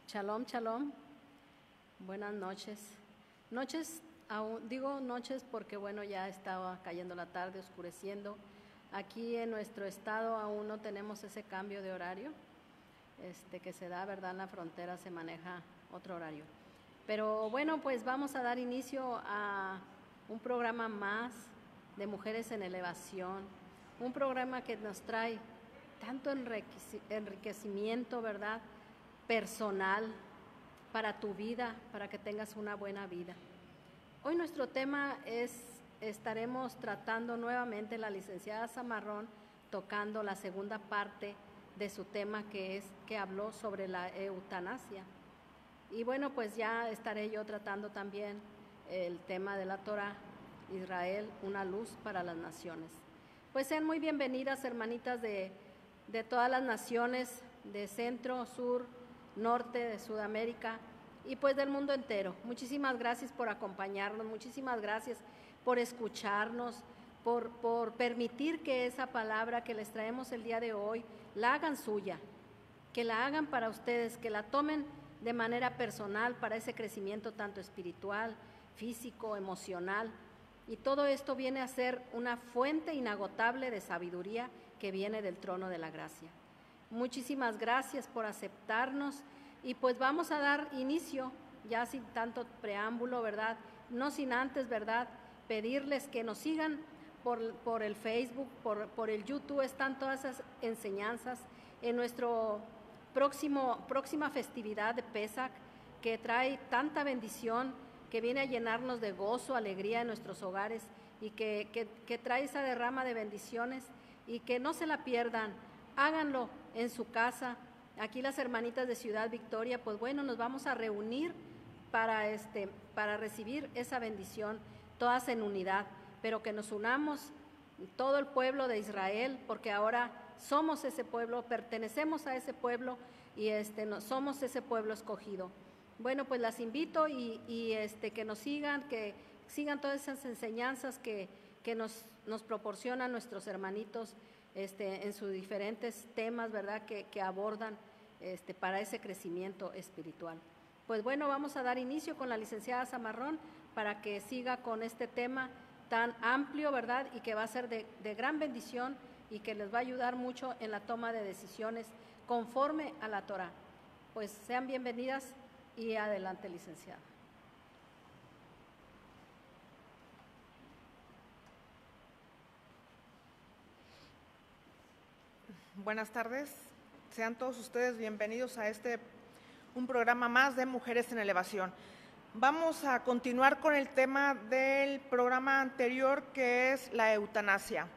Shalom, shalom. Buenas noches. Noches, digo noches porque bueno, ya estaba cayendo la tarde, oscureciendo. Aquí en nuestro estado aún no tenemos ese cambio de horario, que se da, ¿verdad? En la frontera se maneja otro horario. Pero bueno, pues vamos a dar inicio a un programa más de Mujeres en Elevación, un programa que nos trae tanto enriquecimiento, ¿verdad?, personal para tu vida, para que tengas una buena vida. Hoy nuestro tema estaremos tratando nuevamente la licenciada Zamarrón, tocando la segunda parte de su tema que habló sobre la eutanasia. Y bueno, pues ya estaré yo tratando también el tema de la Torá, Israel, una luz para las naciones. Pues sean muy bienvenidas, hermanitas de todas las naciones, de centro, sur, norte, de Sudamérica y pues del mundo entero. Muchísimas gracias por acompañarnos, muchísimas gracias por escucharnos, por permitir que esa palabra que les traemos el día de hoy la hagan suya, que la hagan para ustedes, que la tomen de manera personal para ese crecimiento tanto espiritual, físico, emocional. Y todo esto viene a ser una fuente inagotable de sabiduría que viene del trono de la gracia. Muchísimas gracias por aceptarnos y pues vamos a dar inicio, ya sin tanto preámbulo, ¿verdad? No sin antes, ¿verdad?, pedirles que nos sigan por el Facebook, por el YouTube. Están todas esas enseñanzas en nuestro próxima festividad de Pesach, que trae tanta bendición, que viene a llenarnos de gozo, alegría en nuestros hogares y que trae esa derrama de bendiciones y que no se la pierdan. Háganlo en su casa. Aquí las hermanitas de Ciudad Victoria, pues bueno, nos vamos a reunir para recibir esa bendición, todas en unidad, pero que nos unamos todo el pueblo de Israel, porque ahora somos ese pueblo, pertenecemos a ese pueblo y somos ese pueblo escogido. Bueno, pues las invito y que nos sigan, que sigan todas esas enseñanzas que nos proporcionan nuestros hermanitos en sus diferentes temas, ¿verdad?, que abordan para ese crecimiento espiritual. Pues bueno, vamos a dar inicio con la licenciada Zamarrón para que siga con este tema tan amplio, ¿verdad?, y que va a ser de gran bendición y que les va a ayudar mucho en la toma de decisiones conforme a la Torá. Pues sean bienvenidas y adelante, licenciada. Buenas tardes, sean todos ustedes bienvenidos a un programa más de Mujeres en Elevación. Vamos a continuar con el tema del programa anterior, que es la eutanasia.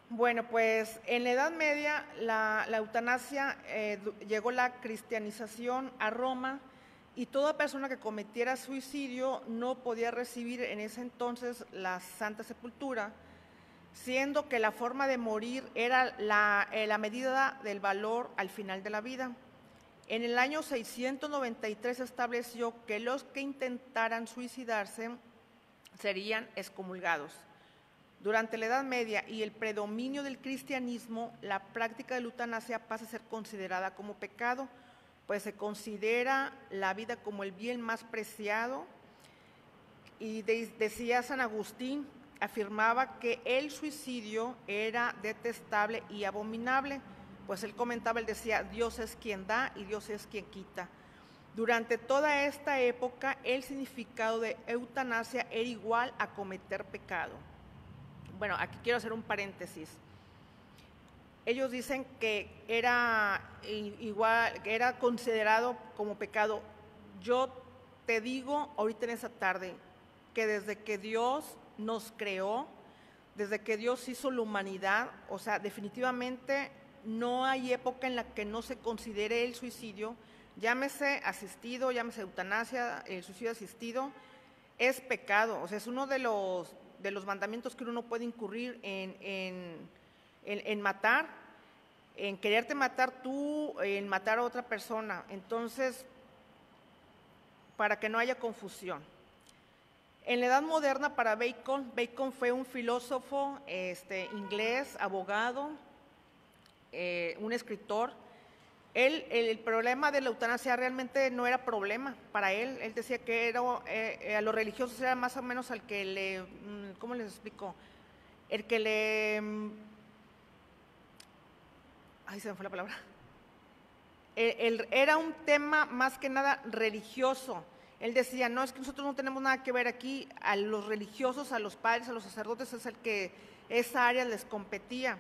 Bueno, pues en la Edad Media la eutanasia llegó la cristianización a Roma y toda persona que cometiera suicidio no podía recibir en ese entonces la Santa Sepultura, siendo que la forma de morir era la medida del valor al final de la vida. En el año 693 se estableció que los que intentaran suicidarse serían excomulgados. Durante la Edad Media y el predominio del cristianismo, la práctica de la eutanasia pasa a ser considerada como pecado, pues se considera la vida como el bien más preciado. Y decía San Agustín, afirmaba que el suicidio era detestable y abominable, pues él comentaba, él decía, Dios es quien da y Dios es quien quita. Durante toda esta época, el significado de eutanasia era igual a cometer pecado. Bueno, aquí quiero hacer un paréntesis. Ellos dicen que era considerado como pecado. Yo te digo ahorita en esa tarde que desde que Dios nos creó, desde que Dios hizo la humanidad, o sea, definitivamente no hay época en la que no se considere el suicidio, llámese asistido, llámese eutanasia, el suicidio asistido, es pecado. O sea, es uno de los mandamientos que uno no puede incurrir en matar, en quererte matar tú, en matar a otra persona. Entonces, para que no haya confusión. En la Edad Moderna, para Bacon fue un filósofo inglés, abogado, un escritor, el problema de la eutanasia realmente no era problema para él. Él decía que era, a los religiosos era más o menos al que le, ¿cómo les explico? El que le, ay, se me fue la palabra. Era un tema más que nada religioso. Él decía, no, es que nosotros no tenemos nada que ver aquí, a los religiosos, a los padres, a los sacerdotes, es el que esa área les competía.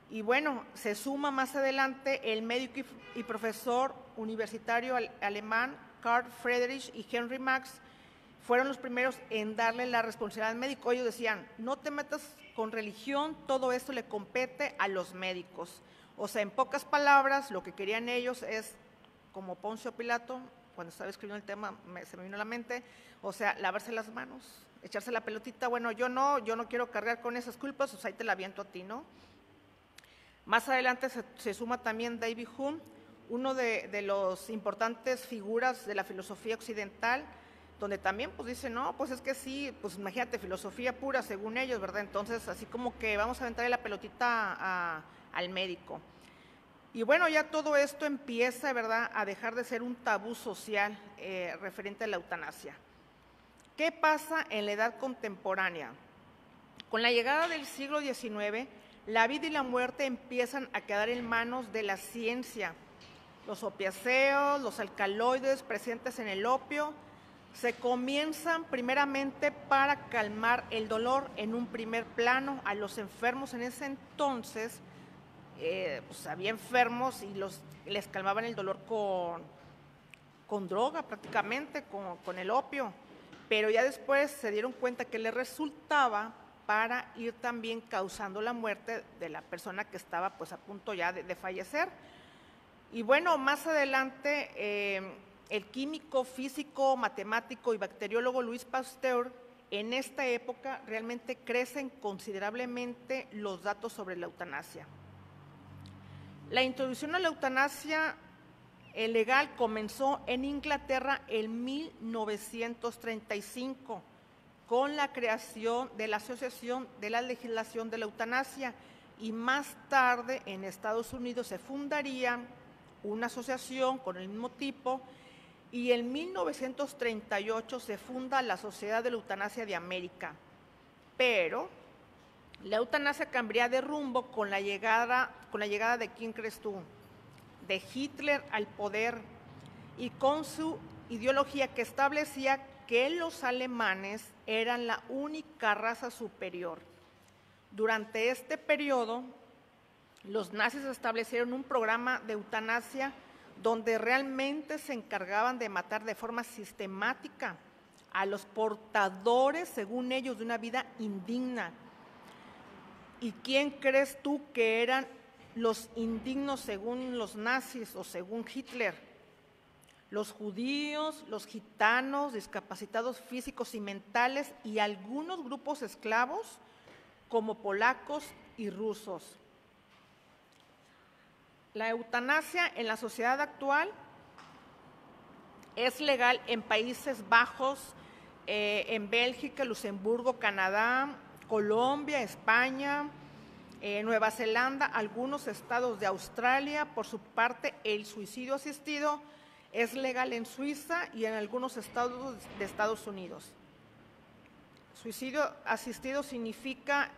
Y bueno, se suma más adelante el médico y profesor universitario alemán Karl Friedrich y Henry Max, fueron los primeros en darle la responsabilidad al médico. Ellos decían, no te metas con religión, todo esto le compete a los médicos. O sea, en pocas palabras, lo que querían ellos es, como Poncio Pilato, cuando estaba escribiendo el tema se me vino a la mente, o sea, lavarse las manos, echarse la pelotita, bueno, yo no quiero cargar con esas culpas, o sea, ahí te la aviento a ti, ¿no? Más adelante se suma también David Hume, uno de los importantes figuras de la filosofía occidental, donde también pues dice, no, pues es que sí, pues imagínate, filosofía pura según ellos, ¿verdad? Entonces, así como que vamos a aventarle la pelotita al médico. Y bueno, ya todo esto empieza, ¿verdad?, a dejar de ser un tabú social referente a la eutanasia. ¿Qué pasa en la edad contemporánea? Con la llegada del siglo XIX, la vida y la muerte empiezan a quedar en manos de la ciencia. Los opiáceos, los alcaloides presentes en el opio, se comienzan primeramente para calmar el dolor en un primer plano. A los enfermos en ese entonces, pues había enfermos y les calmaban el dolor con droga prácticamente, con el opio. Pero ya después se dieron cuenta que les resultaba para ir también causando la muerte de la persona que estaba pues a punto ya de fallecer. Y bueno, más adelante el químico, físico, matemático y bacteriólogo Louis Pasteur, en esta época realmente crecen considerablemente los datos sobre la eutanasia. La introducción a la eutanasia legal comenzó en Inglaterra en 1935 con la creación de la Asociación de la Legislación de la Eutanasia, y más tarde en Estados Unidos se fundaría una asociación con el mismo tipo, y en 1938 se funda la Sociedad de la Eutanasia de América. Pero la eutanasia cambiaría de rumbo con la llegada de, ¿quién crees tú?, de Hitler al poder, y con su ideología que establecía que los alemanes eran la única raza superior. Durante este periodo, los nazis establecieron un programa de eutanasia donde realmente se encargaban de matar de forma sistemática a los portadores, según ellos, de una vida indigna. ¿Y quién crees tú que eran los indignos según los nazis o según Hitler? Los judíos, los gitanos, discapacitados físicos y mentales, y algunos grupos esclavos como polacos y rusos. La eutanasia en la sociedad actual es legal en Países Bajos, en Bélgica, Luxemburgo, Canadá, Colombia, España, Nueva Zelanda, algunos estados de Australia. Por su parte, el suicidio asistido es legal en Suiza y en algunos estados de Estados Unidos. Suicidio asistido significa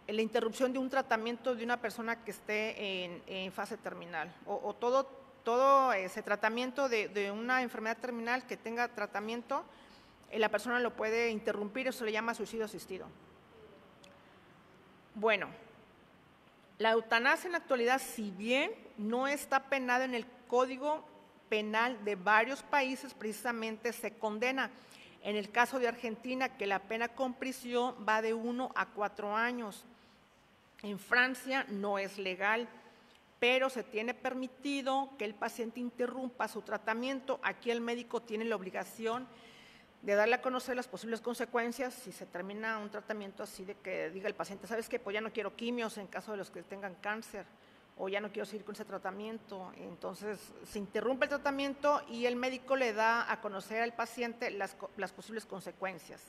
la interrupción de un tratamiento de una persona que esté en fase terminal, o todo ese tratamiento de una enfermedad terminal que tenga tratamiento, la persona lo puede interrumpir, eso le llama suicidio asistido. Bueno, la eutanasia en la actualidad, si bien no está penada en el Código Penal de varios países, precisamente se condena. En el caso de Argentina, que la pena con prisión va de 1 a 4 años. En Francia no es legal, pero se tiene permitido que el paciente interrumpa su tratamiento. Aquí el médico tiene la obligación de darle a conocer las posibles consecuencias si se termina un tratamiento así, de que diga el paciente, ¿sabes qué? Pues ya no quiero quimios en caso de los que tengan cáncer, o ya no quiero seguir con ese tratamiento. Entonces se interrumpe el tratamiento y el médico le da a conocer al paciente las posibles consecuencias.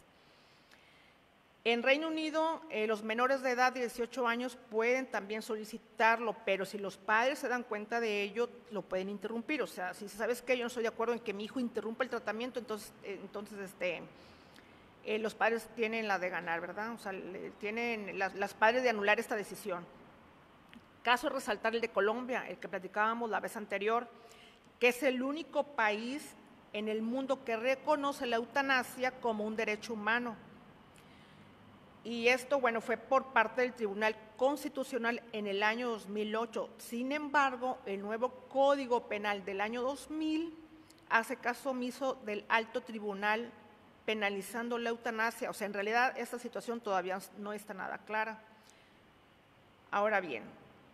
En Reino Unido, los menores de edad de 18 años pueden también solicitarlo, pero si los padres se dan cuenta de ello, lo pueden interrumpir. O sea, si sabes que yo no estoy de acuerdo en que mi hijo interrumpa el tratamiento, entonces los padres tienen la de ganar, ¿verdad? O sea, tienen las padres de anular esta decisión. Caso a resaltar el de Colombia, el que platicábamos la vez anterior, que es el único país en el mundo que reconoce la eutanasia como un derecho humano. Y esto, bueno, fue por parte del Tribunal Constitucional en el año 2008. Sin embargo, el nuevo Código Penal del año 2000 hace caso omiso del alto tribunal penalizando la eutanasia. O sea, en realidad esta situación todavía no está nada clara. Ahora bien,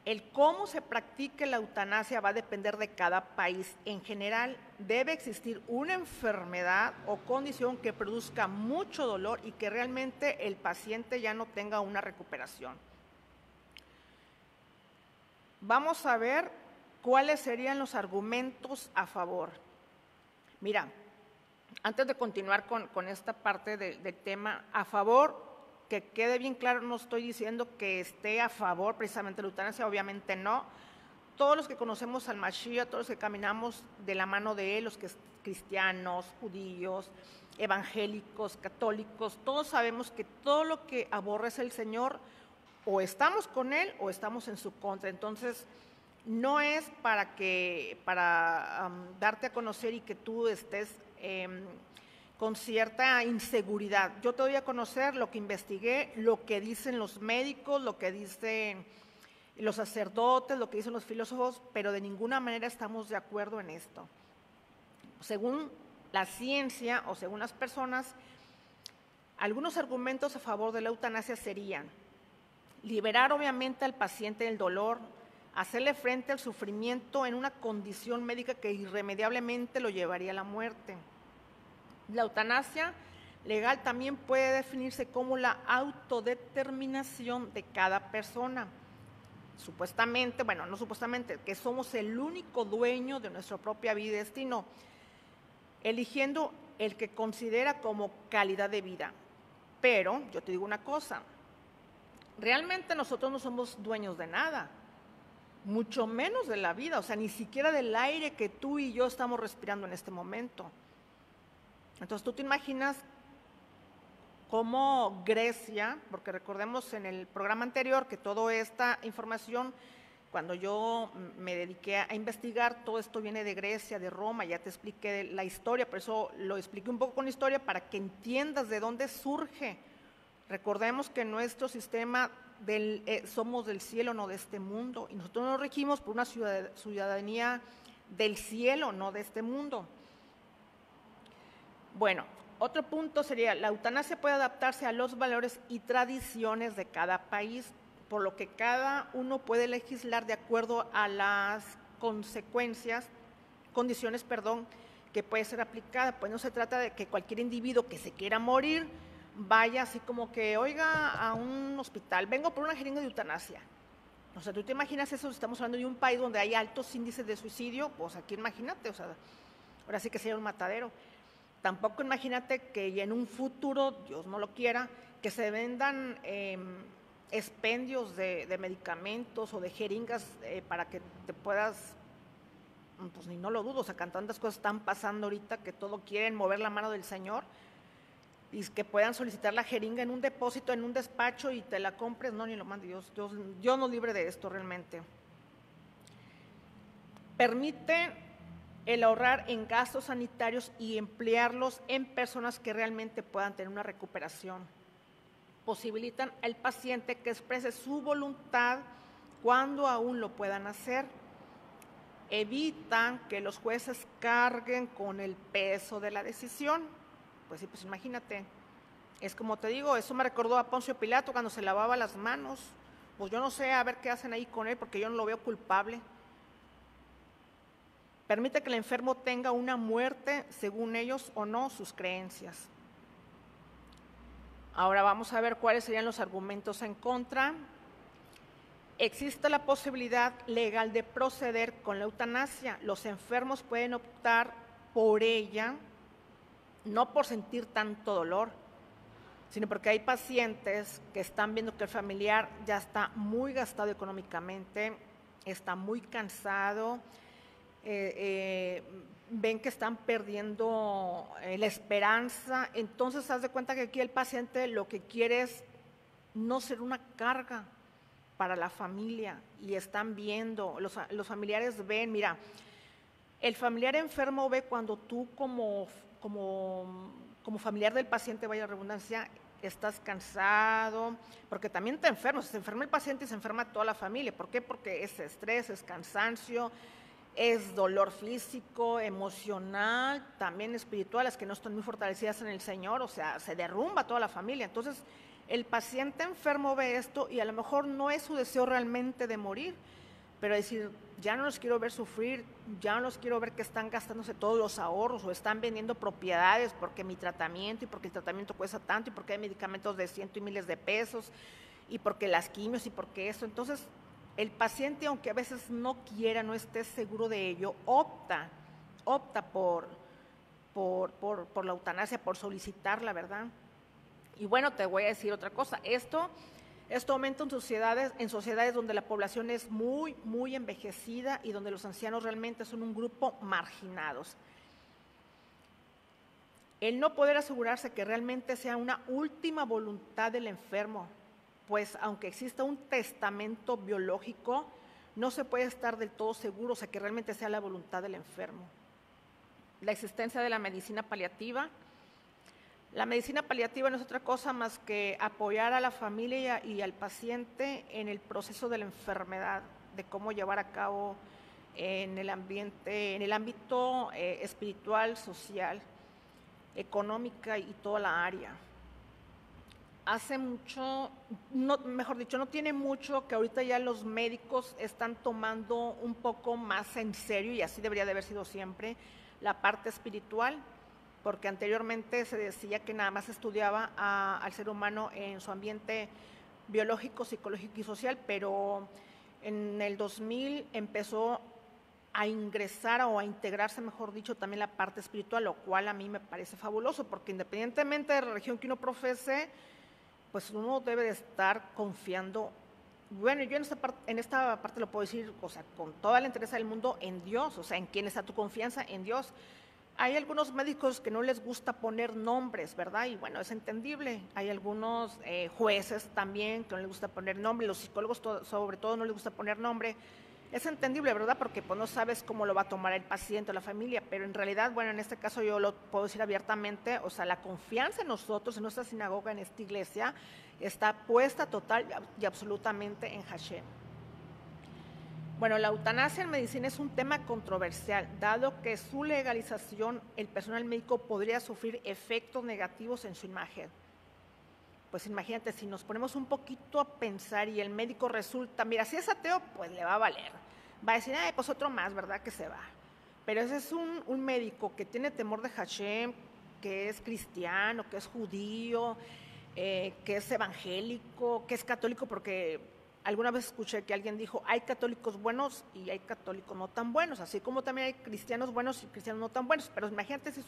el cómo se practique la eutanasia va a depender de cada país. En general, debe existir una enfermedad o condición que produzca mucho dolor y que realmente el paciente ya no tenga una recuperación. Vamos a ver cuáles serían los argumentos a favor. Mira, antes de continuar con esta parte del tema, a favor, que quede bien claro, no estoy diciendo que esté a favor precisamente de la eutanasia, obviamente no. Todos los que conocemos al Mashiach, todos los que caminamos de la mano de él, los que cristianos, judíos, evangélicos, católicos, todos sabemos que todo lo que aborrece el Señor, o estamos con él o estamos en su contra. Entonces, no es para darte a conocer y que tú estés con cierta inseguridad. Yo te doy a conocer lo que investigué, lo que dicen los médicos, lo que dicen los sacerdotes, lo que dicen los filósofos, pero de ninguna manera estamos de acuerdo en esto. Según la ciencia o según las personas, algunos argumentos a favor de la eutanasia serían liberar obviamente al paciente del dolor, hacerle frente al sufrimiento en una condición médica que irremediablemente lo llevaría a la muerte. La eutanasia legal también puede definirse como la autodeterminación de cada persona. Supuestamente, bueno, no supuestamente, que somos el único dueño de nuestra propia vida y destino, eligiendo el que considera como calidad de vida. Pero yo te digo una cosa, realmente nosotros no somos dueños de nada, mucho menos de la vida, o sea, ni siquiera del aire que tú y yo estamos respirando en este momento. Entonces, tú te imaginas cómo Grecia, porque recordemos en el programa anterior que toda esta información, cuando yo me dediqué a investigar, todo esto viene de Grecia, de Roma, ya te expliqué la historia, por eso lo expliqué un poco con historia para que entiendas de dónde surge. Recordemos que nuestro sistema somos del cielo, no de este mundo, y nosotros nos regimos por una ciudadanía del cielo, no de este mundo. Bueno, otro punto sería, la eutanasia puede adaptarse a los valores y tradiciones de cada país, por lo que cada uno puede legislar de acuerdo a las condiciones, que puede ser aplicada. Pues no se trata de que cualquier individuo que se quiera morir vaya así como que, oiga, a un hospital, vengo por una jeringa de eutanasia. O sea, tú te imaginas eso, estamos hablando de un país donde hay altos índices de suicidio, pues aquí imagínate, o sea, ahora sí que sería un matadero. Tampoco imagínate que en un futuro, Dios no lo quiera, que se vendan expendios de medicamentos o de jeringas para que te puedas, pues ni no lo dudo, o sea, tantas cosas están pasando ahorita que todo quieren mover la mano del Señor y que puedan solicitar la jeringa en un depósito, en un despacho y te la compres, no, ni lo mande Dios nos libre de esto realmente. Permite el ahorrar en gastos sanitarios y emplearlos en personas que realmente puedan tener una recuperación. Posibilitan al paciente que exprese su voluntad cuando aún lo puedan hacer. Evitan que los jueces carguen con el peso de la decisión. Pues sí, pues imagínate. Es como te digo, eso me recordó a Poncio Pilato cuando se lavaba las manos. Pues yo no sé a ver qué hacen ahí con él porque yo no lo veo culpable. Permite que el enfermo tenga una muerte, según ellos o no, sus creencias. Ahora vamos a ver cuáles serían los argumentos en contra. Existe la posibilidad legal de proceder con la eutanasia. Los enfermos pueden optar por ella, no por sentir tanto dolor, sino porque hay pacientes que están viendo que el familiar ya está muy gastado económicamente, está muy cansado, ven que están perdiendo la esperanza. Entonces, haz de cuenta que aquí el paciente lo que quiere es no ser una carga para la familia, y están viendo, los familiares ven, mira, el familiar enfermo ve cuando tú como familiar del paciente, vaya redundancia, estás cansado, porque también te enfermas, se enferma el paciente y se enferma toda la familia. ¿Por qué? Porque es estrés, es cansancio, es dolor físico, emocional, también espiritual, las que no están muy fortalecidas en el Señor, o sea, se derrumba toda la familia. Entonces, el paciente enfermo ve esto y a lo mejor no es su deseo realmente de morir, pero decir, ya no los quiero ver sufrir, ya no los quiero ver que están gastándose todos los ahorros o están vendiendo propiedades porque mi tratamiento, y porque el tratamiento cuesta tanto, y porque hay medicamentos de cientos y miles de pesos, y porque las quimios, y porque eso. Entonces, el paciente, aunque a veces no quiera, no esté seguro de ello, opta por la eutanasia, por solicitarla, ¿verdad? Y bueno, te voy a decir otra cosa, esto aumenta en sociedades donde la población es muy, muy envejecida y donde los ancianos realmente son un grupo marginados. El no poder asegurarse que realmente sea una última voluntad del enfermo, pues aunque exista un testamento biológico, no se puede estar del todo seguro, o sea, que realmente sea la voluntad del enfermo. La existencia de la medicina paliativa. La medicina paliativa no es otra cosa más que apoyar a la familia y al paciente en el proceso de la enfermedad, de cómo llevar a cabo en el ámbito espiritual, social, económica y toda la área. Hace mucho, mejor dicho, no tiene mucho que ahorita ya los médicos están tomando un poco más en serio, y así debería de haber sido siempre, la parte espiritual, porque anteriormente se decía que nada más estudiaba al ser humano en su ambiente biológico, psicológico y social, pero en el 2000 empezó a ingresar o a integrarse, mejor dicho, también la parte espiritual, lo cual a mí me parece fabuloso, porque independientemente de la religión que uno profese, pues uno debe de estar confiando. Bueno, yo en esta parte lo puedo decir, o sea, con toda la interés del mundo, en Dios, o sea, ¿en quién está tu confianza? En Dios. Hay algunos médicos que no les gusta poner nombres, ¿verdad? Y bueno, es entendible. Hay algunos jueces también que no les gusta poner nombre, los psicólogos sobre todo no les gusta poner nombre. Es entendible, ¿verdad? Porque pues no sabes cómo lo va a tomar el paciente o la familia, pero en realidad, bueno, en este caso yo lo puedo decir abiertamente, o sea, la confianza en nosotros, en nuestra sinagoga, en esta iglesia, está puesta total y absolutamente en Hashem. Bueno, la eutanasia en medicina es un tema controversial, dado que su legalización, el personal médico podría sufrir efectos negativos en su imagen. Pues imagínate, si nos ponemos un poquito a pensar y el médico resulta, mira, si es ateo, pues le va a valer. Va a decir, ay, pues otro más, ¿verdad? Que se va. Pero ese es un médico que tiene temor de Hashem, que es cristiano, que es judío, que es evangélico, que es católico, porque alguna vez escuché que alguien dijo, hay católicos buenos y hay católicos no tan buenos, así como también hay cristianos buenos y cristianos no tan buenos. Pero imagínate si es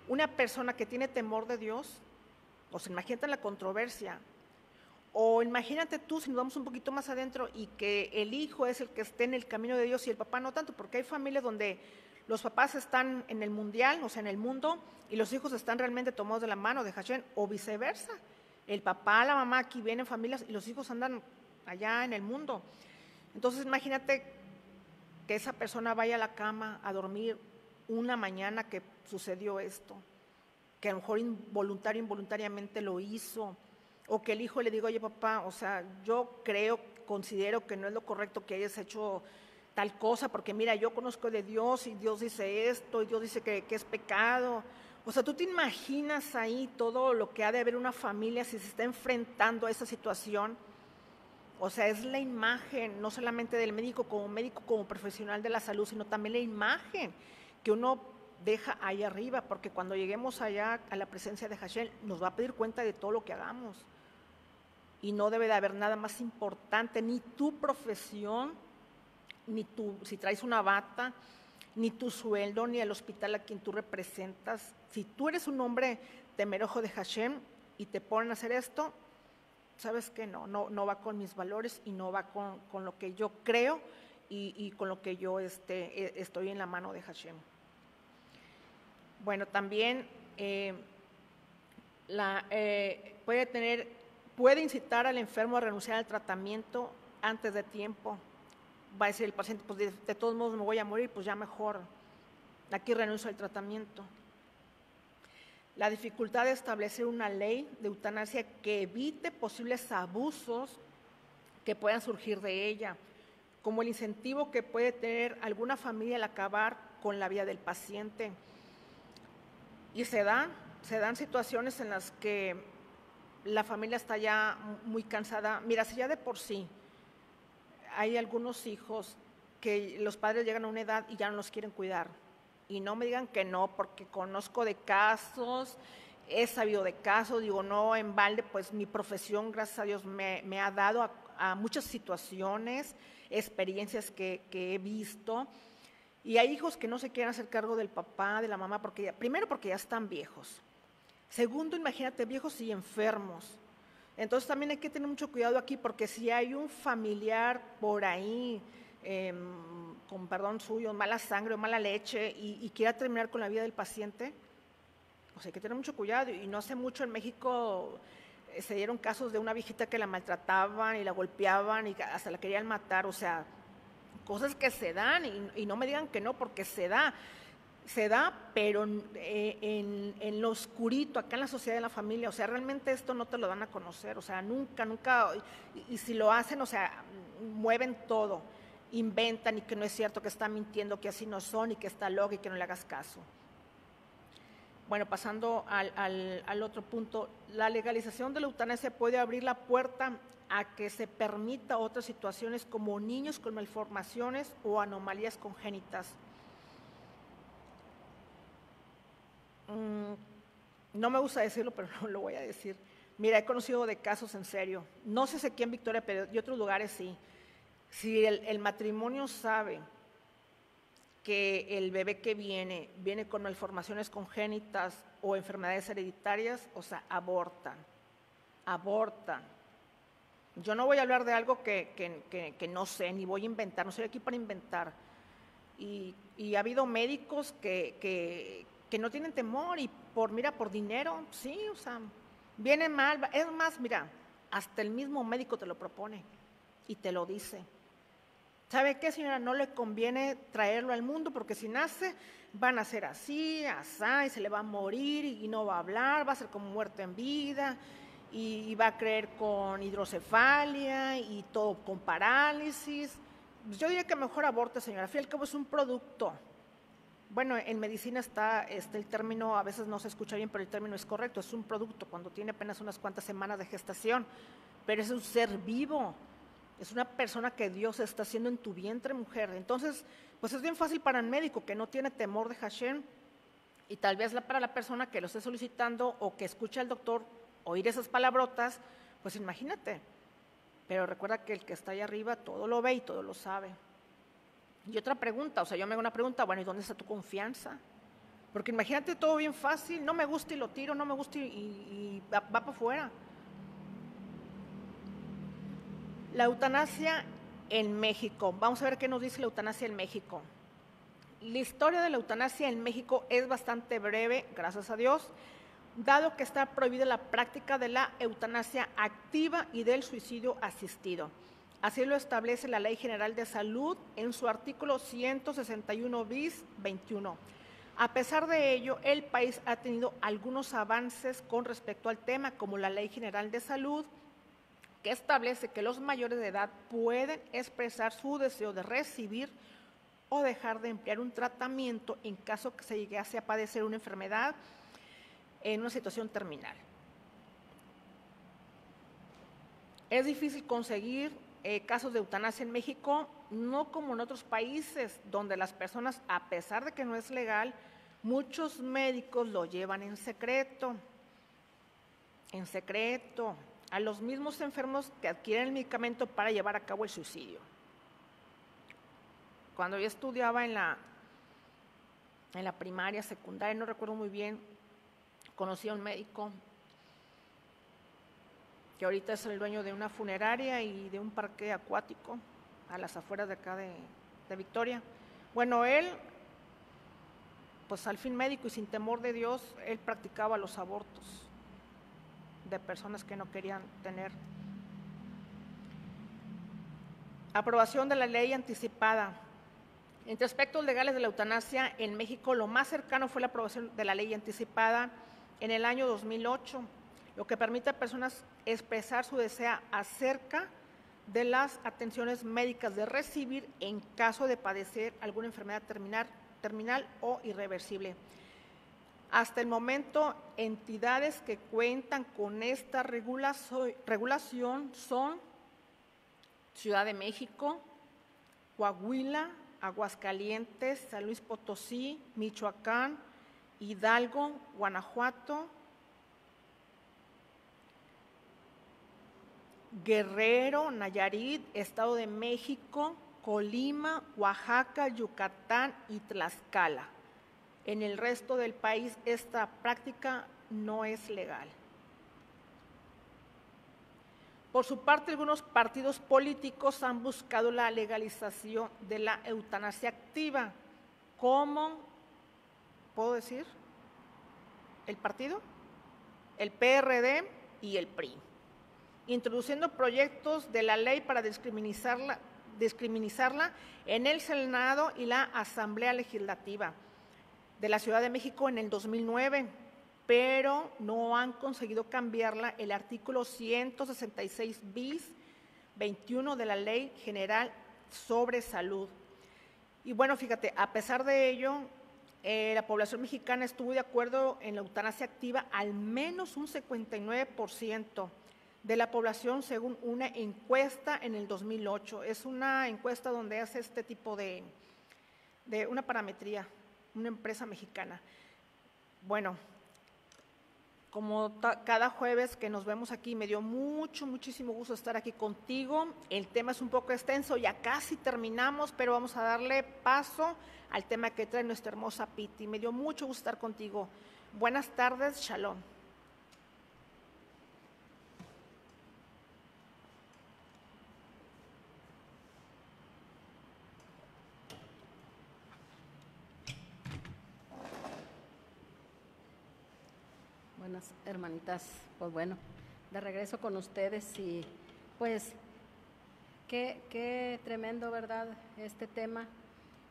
una persona que tiene temor de Dios, o sea, imagínate la controversia. O imagínate tú, si nos vamos un poquito más adentro, y que el hijo es el que esté en el camino de Dios y el papá no tanto, porque hay familias donde los papás están en el mundial, o sea, en el mundo, y los hijos están realmente tomados de la mano de Hashem, o viceversa. El papá, la mamá aquí vienen familias y los hijos andan allá en el mundo. Entonces imagínate que esa persona vaya a la cama a dormir una mañana que sucedió esto, que a lo mejor involuntariamente lo hizo, o que el hijo le diga, oye papá, o sea, yo considero que no es lo correcto que hayas hecho tal cosa, porque mira, yo conozco de Dios y Dios dice esto y Dios dice que es pecado. O sea, tú te imaginas ahí todo lo que ha de haber una familia si se está enfrentando a esa situación. O sea, es la imagen, no solamente del médico como profesional de la salud, sino también la imagen que uno deja ahí arriba, porque cuando lleguemos allá a la presencia de Hashem, nos va a pedir cuenta de todo lo que hagamos. Y no debe de haber nada más importante, ni tu profesión, si traes una bata, ni tu sueldo, ni el hospital a quien tú representas. Si tú eres un hombre temeroso de Hashem, y te ponen a hacer esto, sabes que no va con mis valores y no va con lo que yo creo y con lo que yo estoy en la mano de Hashem. Bueno, también puede incitar al enfermo a renunciar al tratamiento antes de tiempo. Va a decir el paciente, pues de todos modos me voy a morir, pues ya mejor, aquí renuncio al tratamiento. La dificultad de establecer una ley de eutanasia que evite posibles abusos que puedan surgir de ella, como el incentivo que puede tener alguna familia al acabar con la vida del paciente. Y se dan situaciones en las que la familia está ya muy cansada. Mira, si ya de por sí hay algunos hijos que los padres llegan a una edad y ya no los quieren cuidar, y no me digan que no, porque conozco de casos, he sabido de casos, digo, no en balde, pues mi profesión, gracias a Dios, me ha dado a muchas situaciones, experiencias que he visto, y hay hijos que no se quieren hacer cargo del papá, de la mamá, primero porque ya están viejos, segundo, imagínate, viejos y enfermos. Entonces también hay que tener mucho cuidado aquí, porque si hay un familiar por ahí, con perdón suyo, mala sangre o mala leche y quiera terminar con la vida del paciente, pues hay que tener mucho cuidado. Y no hace mucho en México se dieron casos de una viejita que la maltrataban y la golpeaban y hasta la querían matar, o sea, cosas que se dan y no me digan que no, porque se da, pero en lo oscurito, acá en la sociedad de la familia, o sea, realmente esto no te lo dan a conocer, o sea, nunca, y si lo hacen, o sea, mueven todo, inventan y que no es cierto, que están mintiendo, que así no son y que está loco y que no le hagas caso. Bueno, pasando al otro punto, la legalización de la eutanasia puede abrir la puerta a que se permita otras situaciones como niños con malformaciones o anomalías congénitas. No me gusta decirlo, pero no lo voy a decir. Mira, he conocido de casos en serio, no sé si aquí en Victoria, pero de otros lugares sí. Si el matrimonio sabe que el bebé que viene con malformaciones congénitas o enfermedades hereditarias, o sea, abortan. Yo no voy a hablar de algo que no sé, ni voy a inventar, no soy aquí para inventar. Y ha habido médicos que no tienen temor y por dinero, sí, o sea, viene mal. Es más, mira, hasta el mismo médico te lo propone y te lo dice. ¿Sabe qué, señora? No le conviene traerlo al mundo porque si nace van a ser así, asá, y se le va a morir y no va a hablar, va a ser como muerto en vida y va a creer con hidrocefalia y todo con parálisis. Yo diría que mejor aborte, señora. Al fin y al cabo es un producto. Bueno, en medicina está el término, a veces no se escucha bien, pero el término es correcto, es un producto cuando tiene apenas unas cuantas semanas de gestación, pero es un ser vivo. Es una persona que Dios está haciendo en tu vientre, mujer. Entonces, pues es bien fácil para el médico que no tiene temor de Hashem y tal vez para la persona que lo esté solicitando o que escucha al doctor oír esas palabrotas, pues imagínate. Pero recuerda que el que está ahí arriba todo lo ve y todo lo sabe. Y otra pregunta, o sea, yo me hago una pregunta, bueno, ¿y dónde está tu confianza? Porque imagínate todo bien fácil, no me gusta y lo tiro, no me gusta y va para afuera. La eutanasia en México. Vamos a ver qué nos dice la eutanasia en México. La historia de la eutanasia en México es bastante breve, gracias a Dios, dado que está prohibida la práctica de la eutanasia activa y del suicidio asistido. Así lo establece la Ley General de Salud en su artículo 161 bis 21. A pesar de ello, el país ha tenido algunos avances con respecto al tema, como la Ley General de Salud, que establece que los mayores de edad pueden expresar su deseo de recibir o dejar de emplear un tratamiento en caso que se llegase a padecer una enfermedad en una situación terminal. Es difícil conseguir casos de eutanasia en México, no como en otros países donde las personas, a pesar de que no es legal, muchos médicos lo llevan en secreto, a los mismos enfermos que adquieren el medicamento para llevar a cabo el suicidio. Cuando yo estudiaba en la primaria, secundaria, no recuerdo muy bien, conocí a un médico que ahorita es el dueño de una funeraria y de un parque acuático a las afueras de acá de Victoria. Bueno, él, pues al fin médico y sin temor de Dios, él practicaba los abortos de personas que no querían tener. Aprobación de la ley anticipada. Entre aspectos legales de la eutanasia en México, lo más cercano fue la aprobación de la ley anticipada en el año 2008, lo que permite a personas expresar su deseo acerca de las atenciones médicas de recibir en caso de padecer alguna enfermedad terminal o irreversible. Hasta el momento, entidades que cuentan con esta regulación son Ciudad de México, Coahuila, Aguascalientes, San Luis Potosí, Michoacán, Hidalgo, Guanajuato, Guerrero, Nayarit, Estado de México, Colima, Oaxaca, Yucatán y Tlaxcala. En el resto del país esta práctica no es legal. Por su parte, algunos partidos políticos han buscado la legalización de la eutanasia activa. ¿Cómo puedo decir? El partido, el PRD y el PRI, introduciendo proyectos de la ley para discriminarla en el Senado y la Asamblea Legislativa de la Ciudad de México en el 2009, pero no han conseguido cambiarla el artículo 166 bis 21 de la Ley General sobre Salud. Y bueno, fíjate, a pesar de ello, la población mexicana estuvo de acuerdo en la eutanasia activa al menos un 59% de la población, según una encuesta en el 2008. Es una encuesta donde hace este tipo de una parametría, una empresa mexicana. Bueno, como cada jueves que nos vemos aquí, me dio muchísimo gusto estar aquí contigo. El tema es un poco extenso, ya casi terminamos, pero vamos a darle paso al tema que trae nuestra hermosa Piti. Me dio mucho gusto estar contigo. Buenas tardes, shalom. Buenas hermanitas, pues bueno, de regreso con ustedes y pues qué tremendo, ¿verdad?, este tema.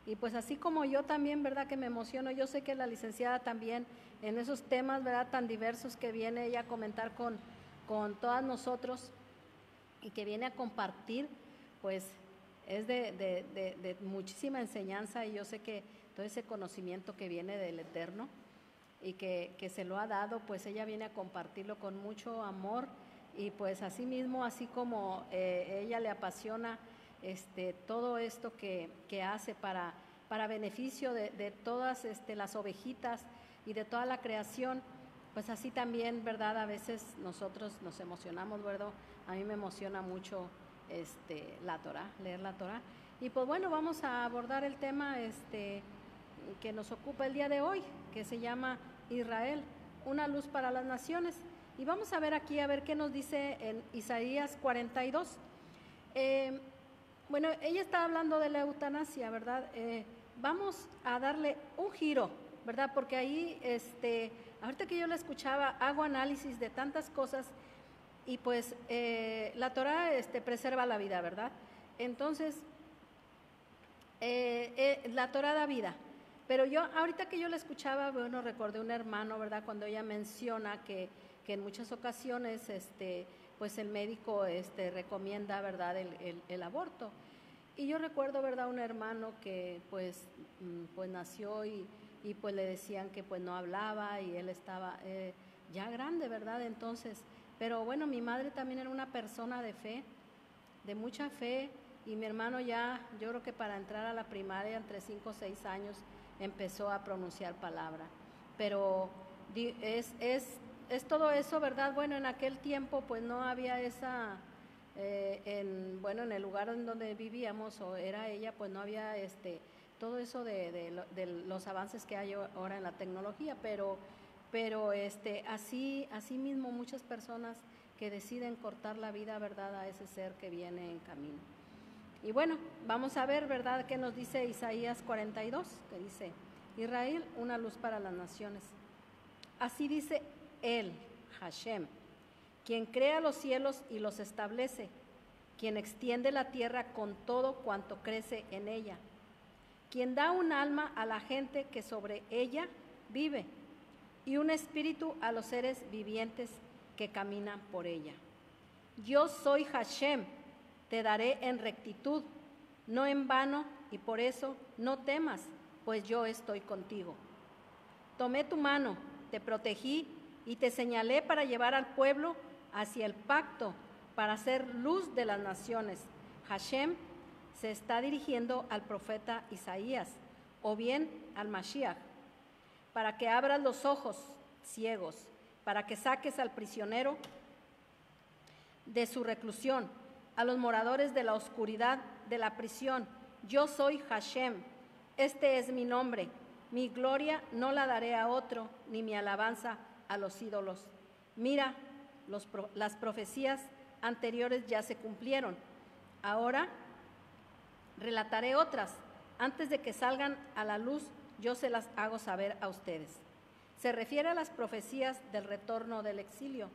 Y pues así como yo también, ¿verdad?, que me emociono, yo sé que la licenciada también en esos temas, ¿verdad?, tan diversos que viene ella a comentar con todas nosotros y que viene a compartir, pues es de muchísima enseñanza, y yo sé que todo ese conocimiento que viene del Eterno y que se lo ha dado, pues ella viene a compartirlo con mucho amor, y pues así mismo, así como ella le apasiona todo esto que hace para beneficio de todas las ovejitas y de toda la creación, pues así también, ¿verdad?, a veces nosotros nos emocionamos, ¿verdad? A mí me emociona mucho la Torá, leer la Torá. Y pues bueno, vamos a abordar el tema que nos ocupa el día de hoy, que se llama Israel, una luz para las naciones. Y vamos a ver aquí, a ver qué nos dice en Isaías 42. Bueno, ella está hablando de la eutanasia, ¿verdad? Vamos a darle un giro, ¿verdad? Porque ahí, ahorita que yo la escuchaba, hago análisis de tantas cosas, y pues la Torá preserva la vida, ¿verdad? Entonces, la Torá da vida. Pero yo, ahorita que yo la escuchaba, bueno, recordé un hermano, ¿verdad?, cuando ella menciona que en muchas ocasiones, pues el médico recomienda, ¿verdad?, el aborto. Y yo recuerdo, ¿verdad?, un hermano que pues nació y pues le decían que pues no hablaba, y él estaba ya grande, ¿verdad? Entonces, pero bueno, mi madre también era una persona de fe, de mucha fe, y mi hermano ya, yo creo que para entrar a la primaria, entre 5 o 6 años, empezó a pronunciar palabra. Pero es todo eso, ¿verdad? Bueno, en aquel tiempo pues no había esa, en el lugar en donde vivíamos, o era ella, pues no había todo eso de los avances que hay ahora en la tecnología, pero así mismo muchas personas que deciden cortar la vida, ¿verdad?, a ese ser que viene en camino. Y bueno, vamos a ver, ¿verdad?, qué nos dice Isaías 42, que dice: Israel, una luz para las naciones. Así dice él, Hashem, quien crea los cielos y los establece, quien extiende la tierra con todo cuanto crece en ella, quien da un alma a la gente que sobre ella vive, y un espíritu a los seres vivientes que caminan por ella. Yo soy Hashem, te daré en rectitud, no en vano, y por eso no temas, pues yo estoy contigo. Tomé tu mano, te protegí y te señalé para llevar al pueblo hacia el pacto, para hacer luz de las naciones. Hashem se está dirigiendo al profeta Isaías, o bien al Mashiach, para que abras los ojos ciegos, para que saques al prisionero de su reclusión, a los moradores de la oscuridad de la prisión. Yo soy Hashem, este es mi nombre, mi gloria no la daré a otro, ni mi alabanza a los ídolos. Mira, las profecías anteriores ya se cumplieron. Ahora relataré otras. Antes de que salgan a la luz, yo se las hago saber a ustedes. Se refiere a las profecías del retorno del exilio.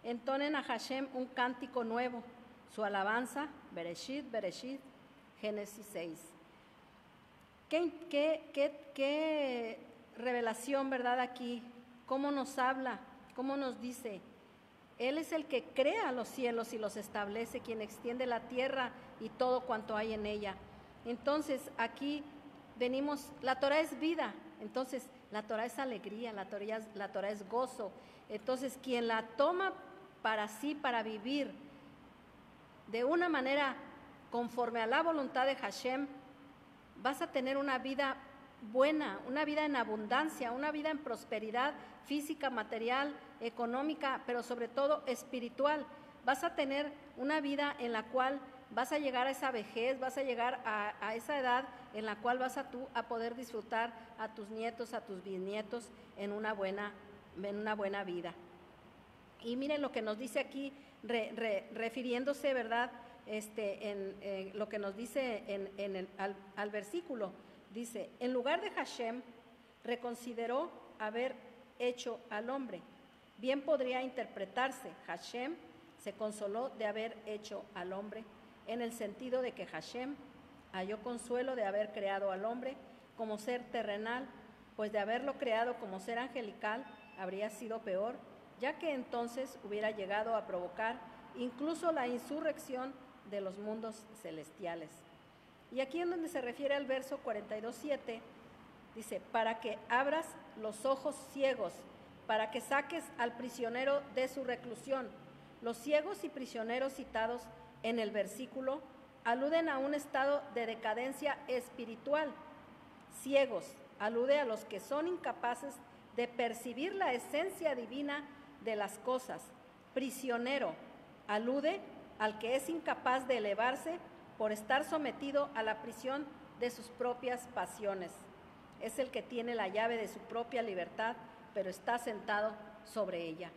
Entonen a Hashem un cántico nuevo, su alabanza, Bereshit, Bereshit, Génesis 6. ¿Qué revelación, verdad, aquí? ¿Cómo nos habla? ¿Cómo nos dice? Él es el que crea los cielos y los establece, quien extiende la tierra y todo cuanto hay en ella. Entonces, aquí venimos, la Torah es vida, entonces la Torah es alegría, la Torah es gozo. Entonces, quien la toma para sí, para vivir de una manera conforme a la voluntad de Hashem, vas a tener una vida buena, una vida en abundancia, una vida en prosperidad física, material, económica, pero sobre todo espiritual. Vas a tener una vida en la cual vas a llegar a esa vejez, vas a llegar a esa edad en la cual vas a poder disfrutar a tus nietos, a tus bisnietos en una buena vida. Y miren lo que nos dice aquí, refiriéndose, ¿verdad?, en lo que nos dice al versículo. Dice: en lugar de Hashem, reconsideró haber hecho al hombre. Bien podría interpretarse: Hashem se consoló de haber hecho al hombre, en el sentido de que Hashem halló consuelo de haber creado al hombre como ser terrenal, pues de haberlo creado como ser angelical habría sido peor, ya que entonces hubiera llegado a provocar incluso la insurrección de los mundos celestiales. Y aquí en donde se refiere al verso 42:7, dice: para que abras los ojos ciegos, para que saques al prisionero de su reclusión. Los ciegos y prisioneros citados en el versículo aluden a un estado de decadencia espiritual. Ciegos alude a los que son incapaces de percibir la esencia divina de las cosas. Prisionero alude al que es incapaz de elevarse por estar sometido a la prisión de sus propias pasiones. Es el que tiene la llave de su propia libertad, pero está sentado sobre ella.